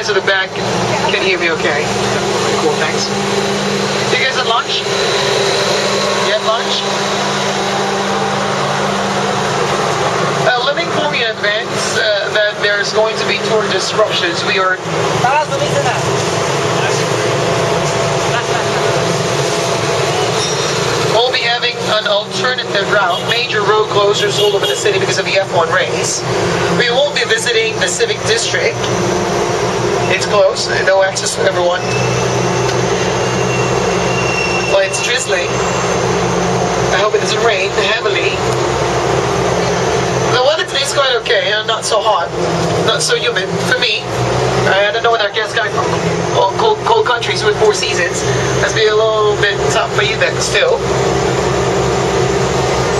guys at the back can hear me okay. Cool, thanks. You guys at lunch? You had lunch? Let me inform you in advance that there's going to be tour disruptions. We'll be having an alternative route, major road closures all over the city because of the F1 race. We won't be visiting the Civic District. It's closed, no access for everyone. Well, it's drizzling. I hope it doesn't rain heavily. The weather today's quite okay, not so hot, not so humid for me. I don't know where our guests coming from. Well, cold countries with 4 seasons. Must be a little bit tough for you then still.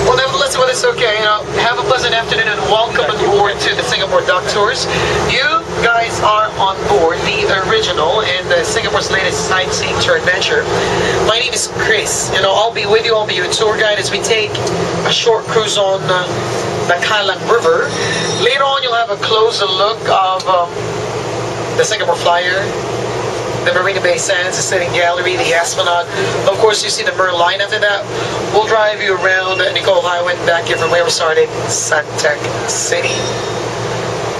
Well, nevertheless, the weather's okay. Have a pleasant afternoon and welcome aboard to the Singapore Dock Tours. You guys are on board the original and Singapore's latest sightseeing tour adventure. My name is Chris, and I'll be with you. I'll be your tour guide as we take a short cruise on the Kailan River. Later on, you'll have a closer look of the Singapore Flyer, the Marina Bay Sands, the Sitting Gallery, the Esplanade. Of course, you see the Merlion after that. We'll drive you around Nicole Highway and back here from where we started, Suntec City.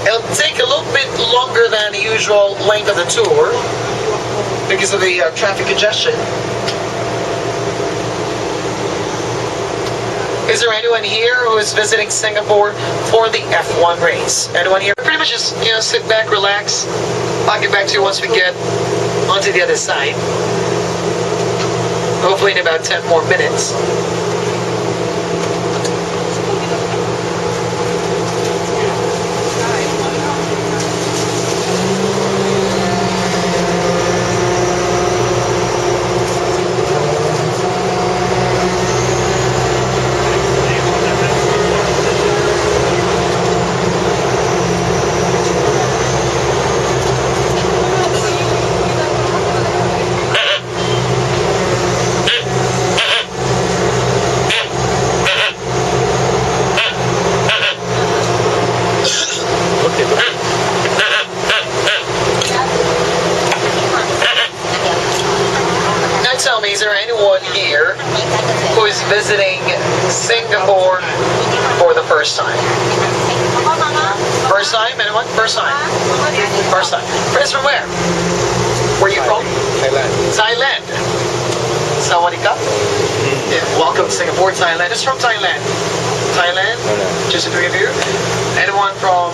It'll take a little bit longer than the usual length of the tour because of the traffic congestion. Is there anyone here who is visiting Singapore for the F1 race? Anyone here? Pretty much just, sit back, relax. I'll get back to you once we get onto the other side. Hopefully in about 10 more minutes. Is there anyone here who is visiting Singapore for the first time? First time? Anyone? First time? First time. Friends from where? Where are you from? Thailand. Thailand. Sawadika? Yeah, welcome to Singapore, Thailand. It's from Thailand. Thailand? Just the 3 of you? Anyone from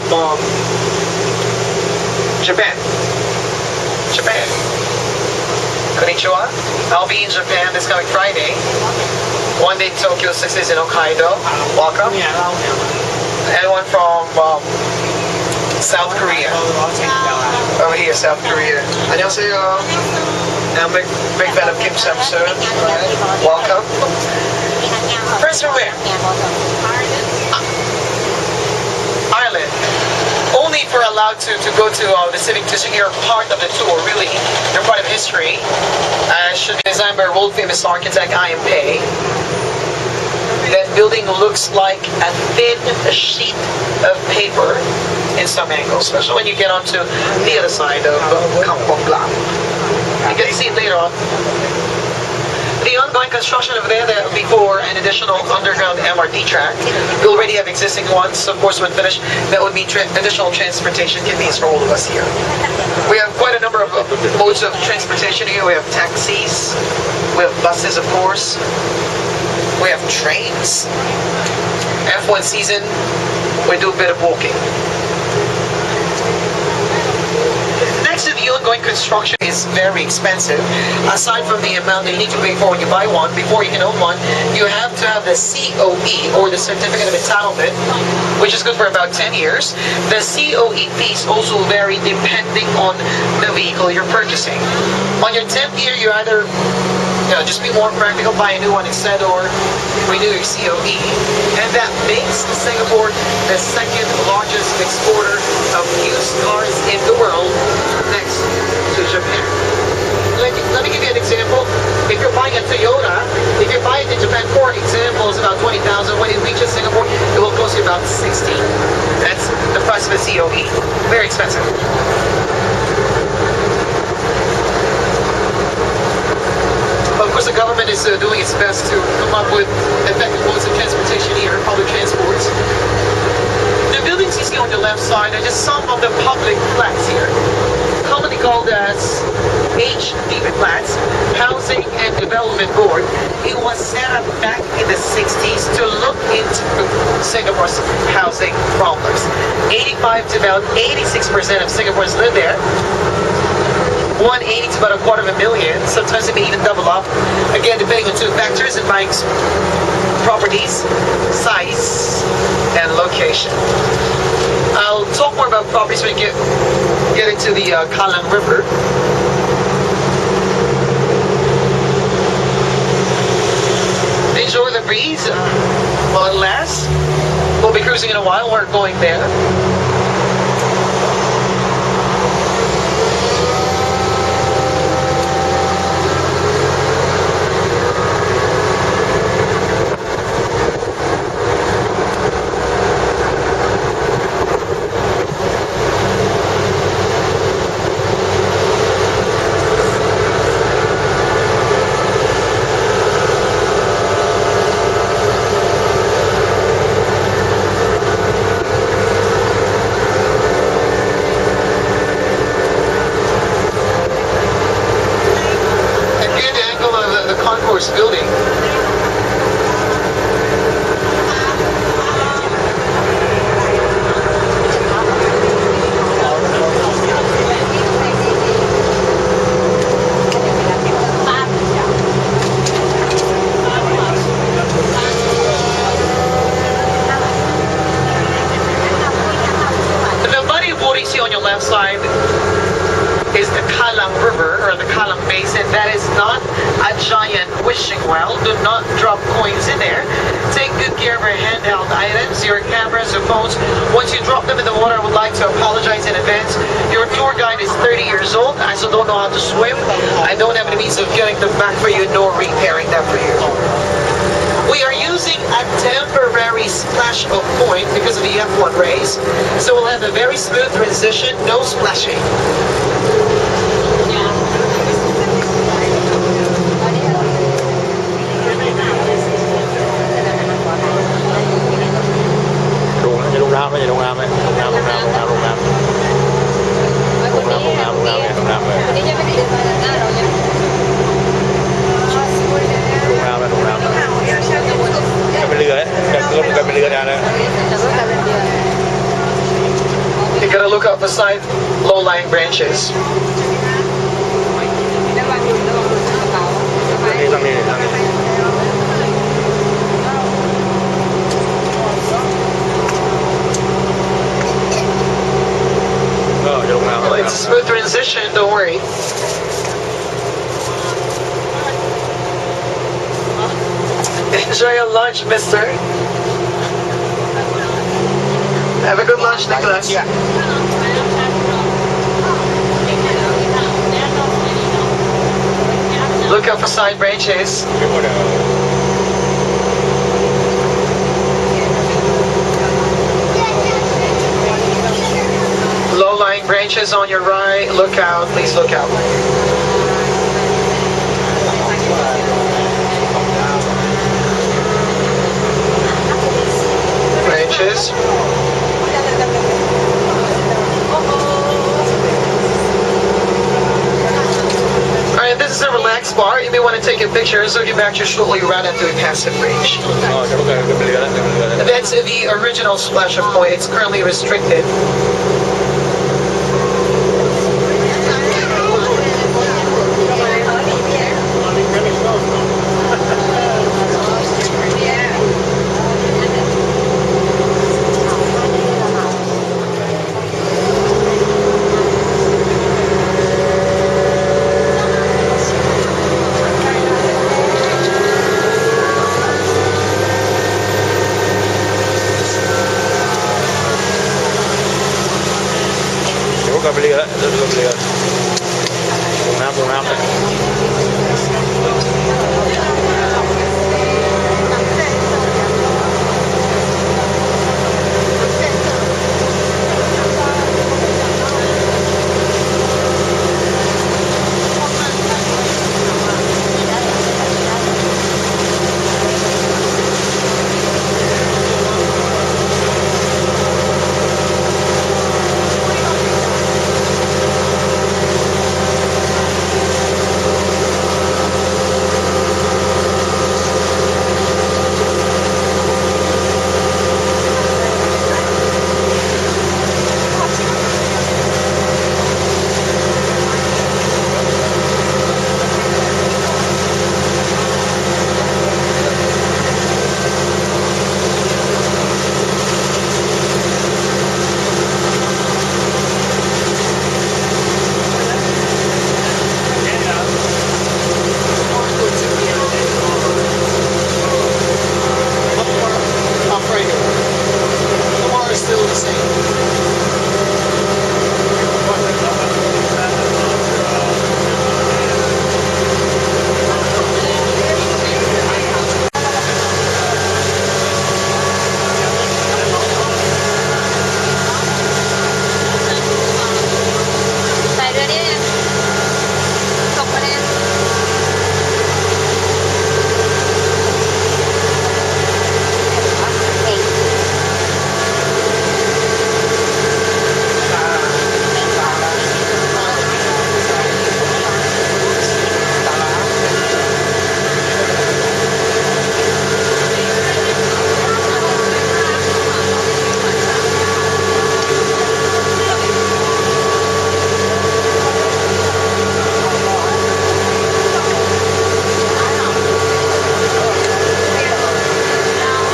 Japan? Japan. Konnichiwa. I'll be in Japan this coming Friday. 1 day in Tokyo, 6 days in Hokkaido. Welcome. Anyone from South Korea? Oh, here, South Korea. 안녕하세요. I'm a big fan of Kim Samsun. Welcome. Friends from where? Ireland. Only if we're allowed to go to the Civic District. You're part of the tour, really. You're part of history. Should be designed by world famous architect Ian Pei. That building looks like a thin sheet of paper in some angles, especially when you get onto the other side of Kampong Glam. You can see it later on. The ongoing construction over there, that would be for an additional underground MRT track. We already have existing ones, of course, when finished, that would be additional transportation convenience for all of us here. We have quite a number of modes of transportation here. We have taxis, we have buses, of course, we have trains. F1 season, we do a bit of walking. Next to the ongoing construction is very expensive. Aside from the amount that you need to pay for when you buy one, before you can own one, you have to have the COE, or the Certificate of Entitlement, which is good for about 10 years. The COE fees also vary depending on the vehicle you're purchasing. On your 10th year, you either just be more practical, buy a new one instead, or renew your COE. And that makes Singapore the second largest exporter of used cars in the world, next to Japan. Let me give you an example. If you're buying a Toyota, if you buy it in Japan, for example, it's about 20,000. When it reaches Singapore, it will cost you about 60. That's the price of a COE. Very expensive. the government is doing its best to come up with effective modes of transportation here, public transports. The buildings you see on the left side are just some of the public flats here, commonly called as HDB flats, Housing and Development Board. It was set up back in the 60s to look into Singapore's housing problems. 85 to about 86% of Singaporeans live there. 180 to about 250,000. Sometimes it may even double up. Again, depending on two factors in buying properties: size and location. I'll talk more about properties when we get into the Kallang River. Enjoy the breeze while it lasts. We'll be cruising in a while. We're going there. Building. The body of water you see on your left side is the Kallang River, or the Kallang Basin. That is not a giant wishing well. Do not drop coins in there. Take good care of your handheld items, your cameras, your phones. Once you drop them in the water, I would like to apologize in advance. Your tour guide is 30 years old. I still don't know how to swim. I don't have any means of getting them back for you, nor repairing them for you. We are using a temporary splash of point because of the F1 race. So we'll have a very smooth transition, no splashing. You gotta look up beside low-lying branches. It's a smooth transition, don't worry. Enjoy your lunch, mister. Have a good lunch, Nicholas. Yeah. Look out for side branches. Low-lying branches on your right. Look out, please look out. Branches. Alright, this is a relaxed bar. You may want to take a picture, so you back your shortly right after we pass the bridge. That's the original splash of point. It's currently restricted. Beli lah, beli lah. Bunga. the same. Tại ra đi em. Cọc vào đi em.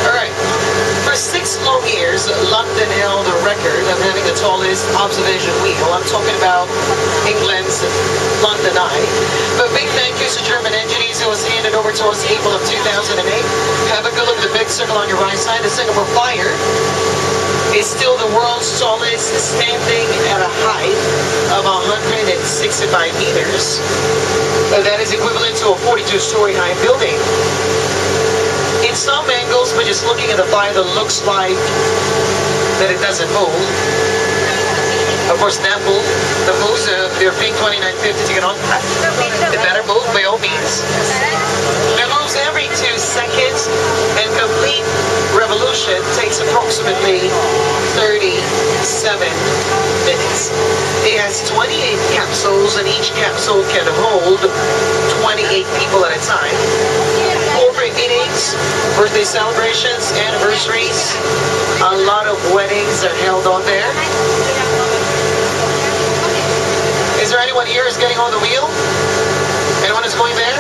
Alright. For 6 long years, London held a record of having the tallest observation wheel. I'm talking about England's London Eye. But big thank you to German engineers who was handed over to us April of 2008. Have a good look at the big circle on your right side. The Singapore Flyer is still the world's tallest, standing at a height of 165 meters. That is equivalent to a 42-story high building. In some angles, when just looking at the flyer, that looks like that it doesn't move. Of course, that move, the moves, they're paying $29.50 to get on. It better move by all means. It moves every 2 seconds, and complete revolution takes approximately 37 minutes. It has 28 capsules, and each capsule can hold 28 people at a time. Corporate meetings, birthday celebrations, anniversaries, a lot of weddings are held on there. Is there anyone here who's getting on the wheel? Anyone who's going there?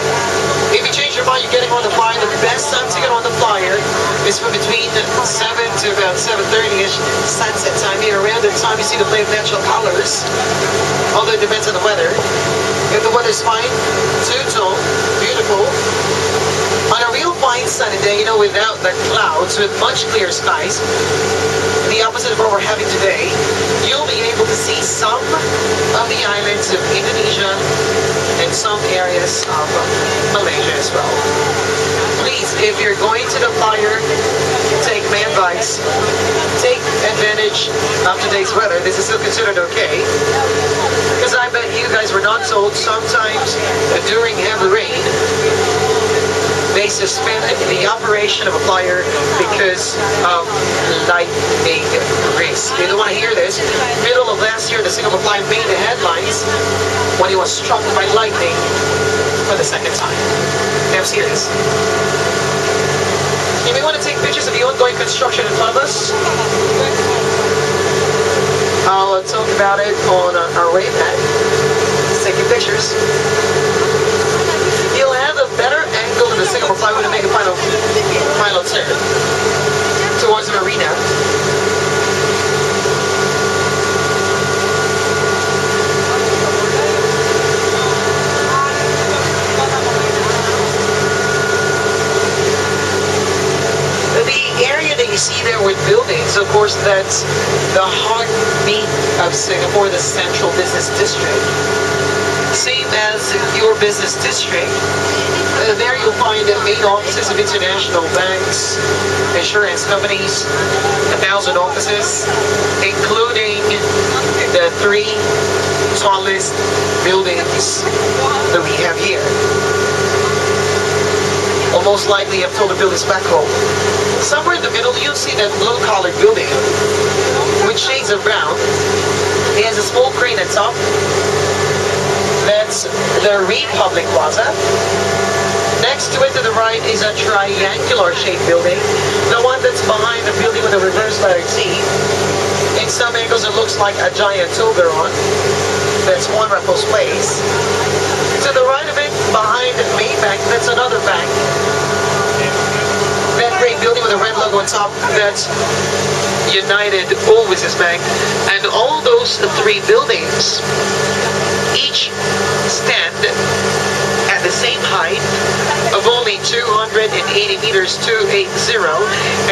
If you change your mind, you're getting on the flyer. The best time to get on the flyer is from between 7 to about 7:30ish, sunset time here. Around the time you see the play of natural colors, although it depends on the weather. If the weather's fine, two-tone, beautiful. On a real fine sunny day, without the clouds, with much clear skies, the opposite of what we're having today, you'll be able to see some of the islands of Indonesia and some areas of Malaysia as well. Please, if you're going to the flyer, take my advice. Take advantage of today's weather. This is still considered okay. Because I bet you guys were not told sometimes during heavy rain, they suspend the operation of a flyer because of lightning risk. You don't want to hear this. Middle of last year, the Singapore Flyer made the headlines when he was struck by lightning for the second time. I'm serious. You may want to take pictures of the ongoing construction in front of us. I'll talk about it on our way back. Let's take your pictures. You'll have a better angle in the Singapore Flyer to make a final turn towards the marina. The area that you see there with buildings, of course, that's the heartbeat of Singapore, the central business district. Same as your business district. There you'll find the main offices of international banks, insurance companies, 1,000 offices, including the 3 tallest buildings that we have here. Or most likely, I've told the buildings back home. Somewhere in the middle, you'll see that blue-collared building with shades of brown. It has a small crane at top. That's the Republic Plaza. Next to it to the right is a triangular-shaped building, the one that's behind the building with a reverse letter T. In some angles, it looks like a giant Toblerone. That's One Raffles Place. To the right of it, behind Maybank, that's another bank. That great building with a red logo on top, that's United Overseas Bank. And all those 3 buildings, each stand at the same height of only 280 meters, 280.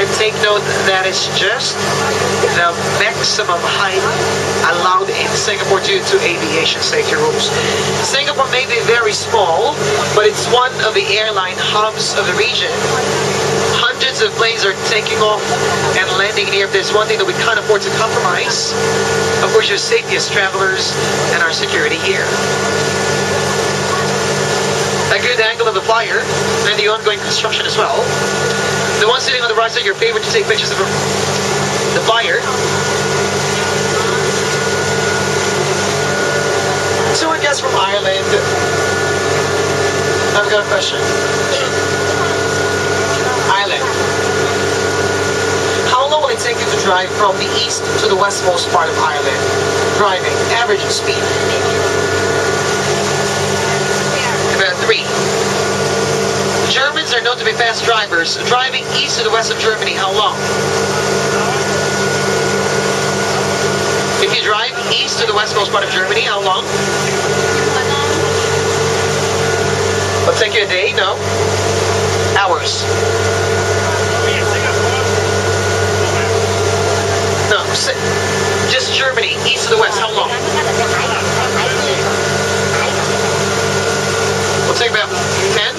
And take note that is just the maximum height allowed in Singapore due to aviation safety rules. Singapore may be very small, but it's one of the airline hubs of the region. Hundreds of planes are taking off and landing here. If there's one thing that we can't afford to compromise, of course, your safety as travelers and our security here. A good angle of the flyer and the ongoing construction as well. The one sitting on the right side, your favorite to take pictures of the flyer. So I guess from Ireland, I've got a question. Ireland. How long will it take you to drive from the east to the westmost part of Ireland? Driving, average speed. About 3. Germans are known to be fast drivers. Driving east to the west of Germany, how long? If you drive east to the westmost part of Germany, how long? It'll take you a day? No. Hours. No, just Germany, east to the west, how long? We'll take about 10?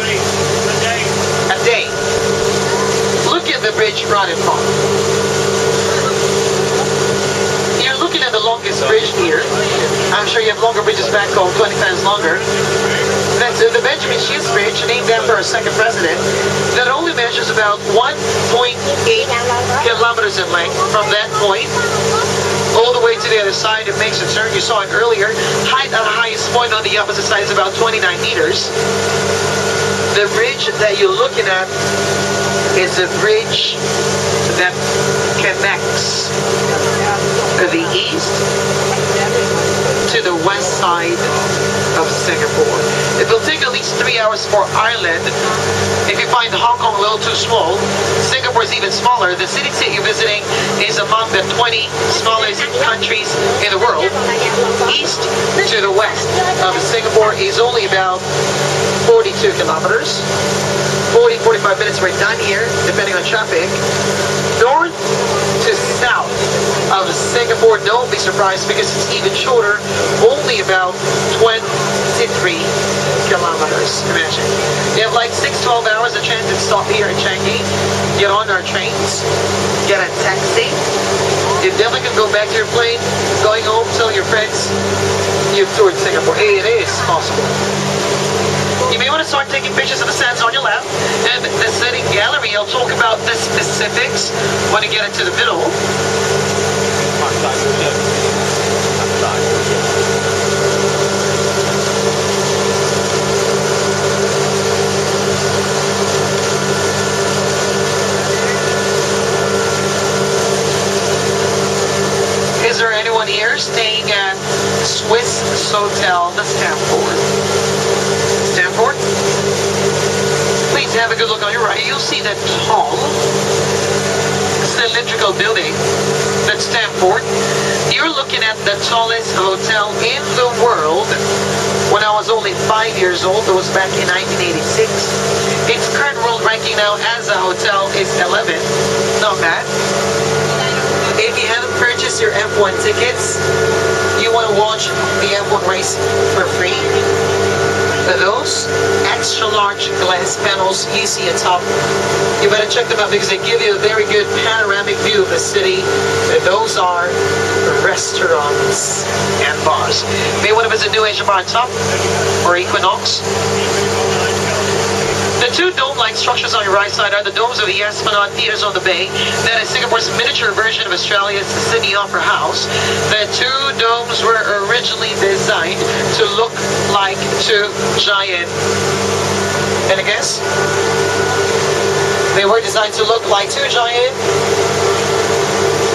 A day. Look at the bridge right in front. You're looking at the longest bridge here. I'm sure you have longer bridges back home, 20 times longer. That's the Benjamin Shields Bridge, named after our second president, that only measures about 1.8 kilometers in length from that point all the way to the other side. It makes a turn. You saw it earlier. Height at the highest point on the opposite side is about 29 meters. The bridge that you're looking at is a bridge that connects the east to the west side of Singapore. It will take at least 3 hours for Ireland. If you find Hong Kong a little too small, Singapore is even smaller. The city state you're visiting is among the 20 smallest countries in the world. East to the west of Singapore is only about 42 kilometers. 40-45 minutes we're done here, depending on traffic. North to south of Singapore, don't be surprised because it's even shorter, only about 23 kilometers. Imagine. You have like 6-12 hours of transit stop here in Changi. Get on our trains, get a taxi. You definitely can go back to your plane, going home, tell your friends you've toured Singapore. It is possible. You may want to start taking pictures of the sands on your left and the sitting gallery. I'll talk about the specifics when you get into the middle. Is there anyone here staying at Swiss Hotel, the Stanford? Stanford? Please have a good look on your right. You'll see that tall, cylindrical building, that's Stanford. You're looking at the tallest hotel in the world. When I was only 5 years old, it was back in 1986. Its current world ranking now as a hotel is 11. Not bad. If you haven't purchased your F1 tickets, you want to watch the F1 race for free, those extra large glass panels you see atop, you better check them out because they give you a very good panoramic view of the city. Those are restaurants and bars. You may want to visit New Asia Bar Top or Equinox. The two dome-like structures on your right side are the domes of the Esplanade Theatres on the Bay. That is Singapore's miniature version of Australia's Sydney Opera House. The two domes were originally designed to look like two giant, and I guess they were designed to look like two giant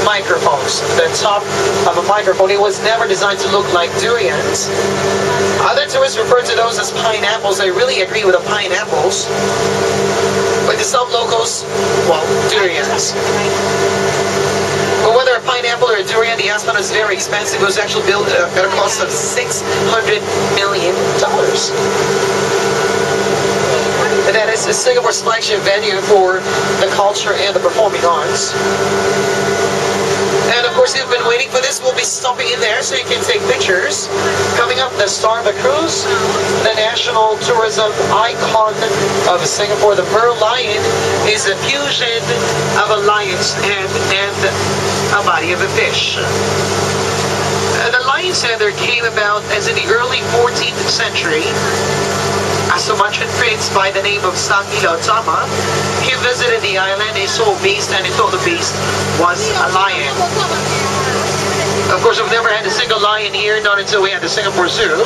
microphones. The top of a microphone, it was never designed to look like durians. Other tourists refer to those as pineapples. I really agree with the pineapples. But to some locals, well, durians. But whether a pineapple or a durian, the Esplanade is very expensive. It was actually built at a cost of $600 million. And that This is Singapore's flagship venue for the culture and the performing arts. And of course, you've been waiting for this. We'll be stopping in there so you can take pictures. Coming up, the Starbucks Cruise, the national tourism icon of Singapore. The Merlion is a fusion of a lion's head and a body of a fish. The lion's head there came about as in the early 14th century. A Sumatran prince by the name of Sangila Tama. He visited the island, he saw a beast, and he thought the beast was a lion. Of course, we've never had a single lion here, not until we had the Singapore Zoo.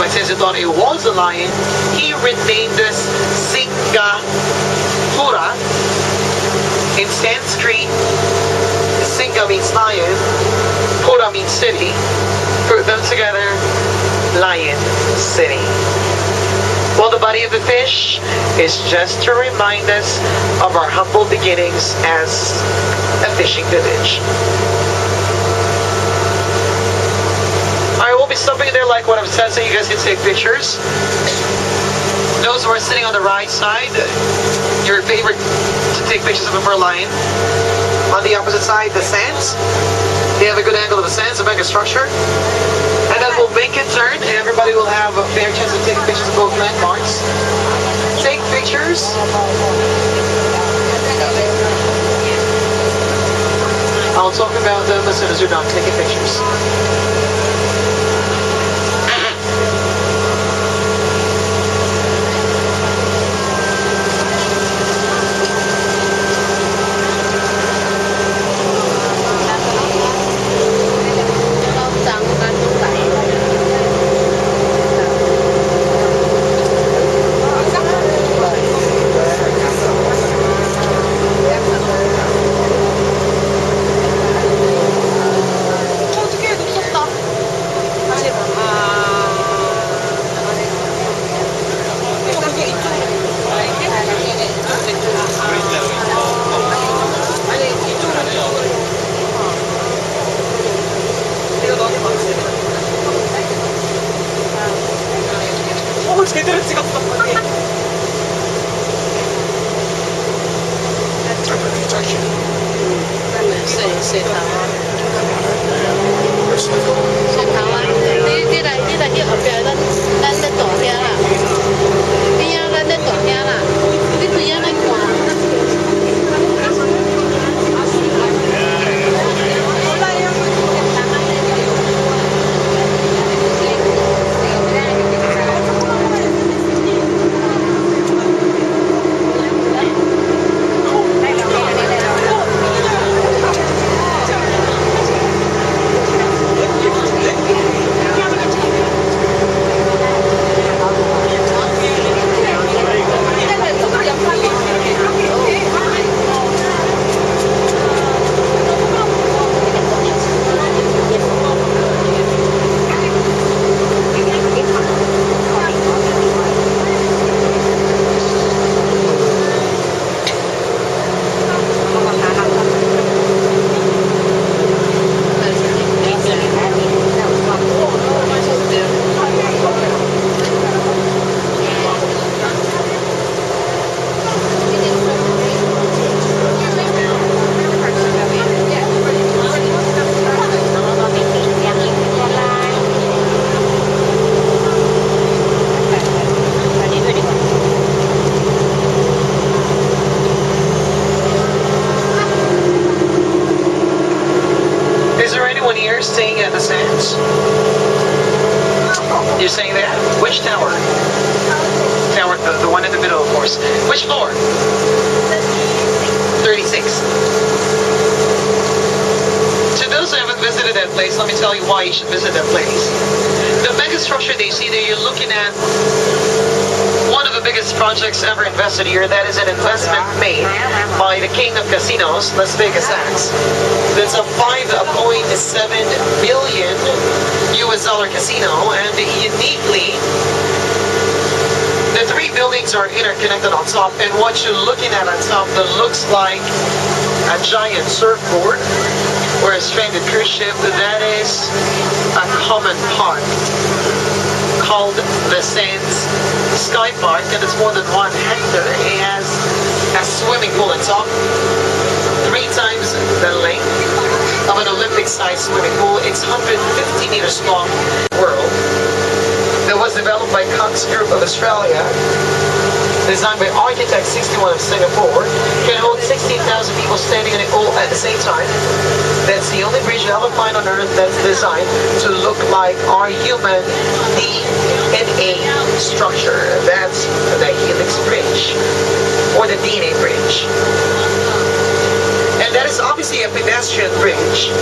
But since he thought it was a lion, he renamed this Singapura. In Sanskrit, Singa means lion, Pura means city. Put them together, Lion City. Well, the body of the fish is just to remind us of our humble beginnings as a fishing village. Alright, we'll be stopping there like what I've said so you guys can take pictures. Those who are sitting on the right side, your favorite to take pictures of a merlion. On the opposite side, the sands. They have a good angle of the sands, a mega structure. And then we'll make a turn, and everybody will have a fair chance of taking pictures of both landmarks. Take pictures. I'll talk about them as soon as you're done taking pictures. 제대로 찍었어. Sẽ thảo á, đi là ở phía lên tổ kia là đi lên tổ kia là đi từ lên quả. Here staying at the sands? You're saying that? Which tower? Tower, the one in the middle, of course. Which floor? 36. To those who haven't visited that place, let me tell you why you should visit that place. The mega structure that you see there, you're looking at one of the biggest projects ever invested here. That is an investment made by the king of casinos, Las Vegas Sands. That's a $5.7 billion US dollar casino, and uniquely, the three buildings are interconnected on top, and what you're looking at on top that looks like a giant surfboard or a stranded cruise ship, that is a common park. called the Sands Sky Park, and it's more than 1 hectare. It has a swimming pool on top, 3 times the length of an Olympic-sized swimming pool. It's 150 meters long. World. That was developed by Cox Group of Australia, designed by Architect 61 of Singapore, can hold 16,000 people standing in it all at the same time. That's the only bridge you'll ever find on Earth that's designed to look like our human DNA structure. That's the Helix Bridge, or the DNA Bridge. And that is obviously a pedestrian bridge.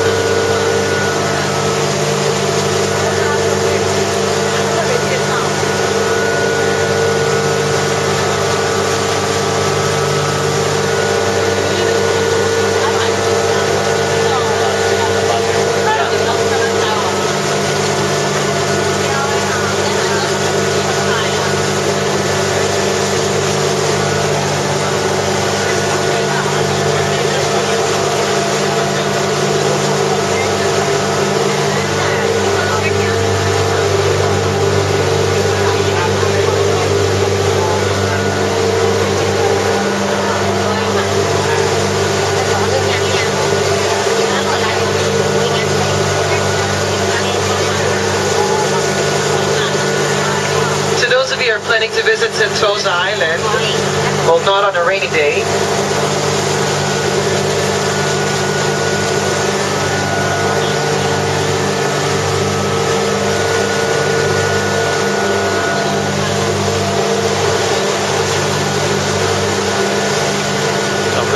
Are planning to visit Sentosa Island, well, not on a rainy day.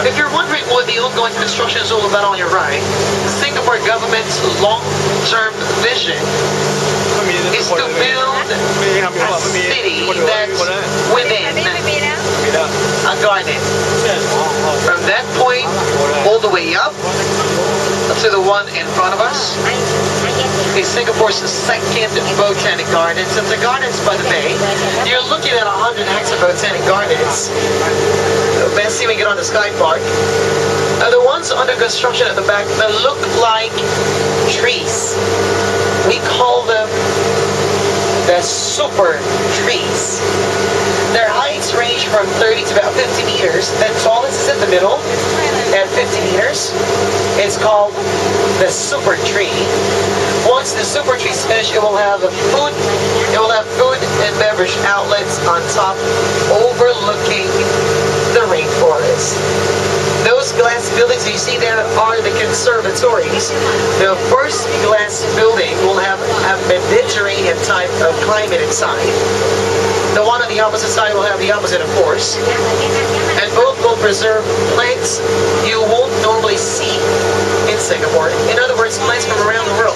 If you're wondering what the ongoing construction is all about on your right, the Singapore government's long-term vision is to build a city that's within a garden. From that point all the way up to the one in front of us is Singapore's second botanic gardens. And the gardens by the bay, you're looking at 100 hectare botanic gardens. Let's see when we get on the Sky Park. The ones under construction at the back that look like trees. We call them the super trees. Their heights range from 30 to about 50 meters. The tallest is in the middle at 50 meters. It's called the super tree. Once the super tree is finished, it will have food and beverage outlets on top overlooking the rainforest. Those glass buildings you see there are the conservatories. The first glass building will have a Mediterranean type of climate inside. The one on the opposite side will have the opposite, of course. And both will preserve plants you won't normally see in Singapore. In other words, plants from around the world.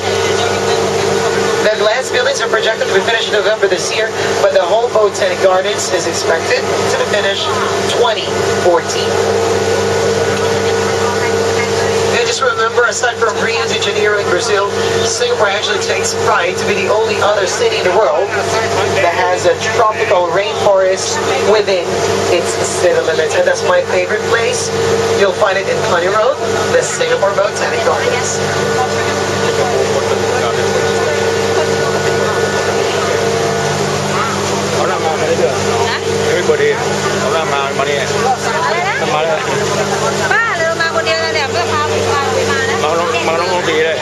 The glass buildings are projected to be finished in November this year, but the whole Botanic Gardens is expected to be finished 2014. And just remember, aside from Rio de Janeiro in Brazil, Singapore actually takes pride to be the only other city in the world that has a tropical rainforest within its city limits. And that's my favorite place. You'll find it in Cluny Road, the Singapore Botanic Gardens. Everybody, orang mana ni? Mana? ป้าเลยมาคนเดียวเลยเนี่ยไม่พาไปมาเลย Mau long đi đây.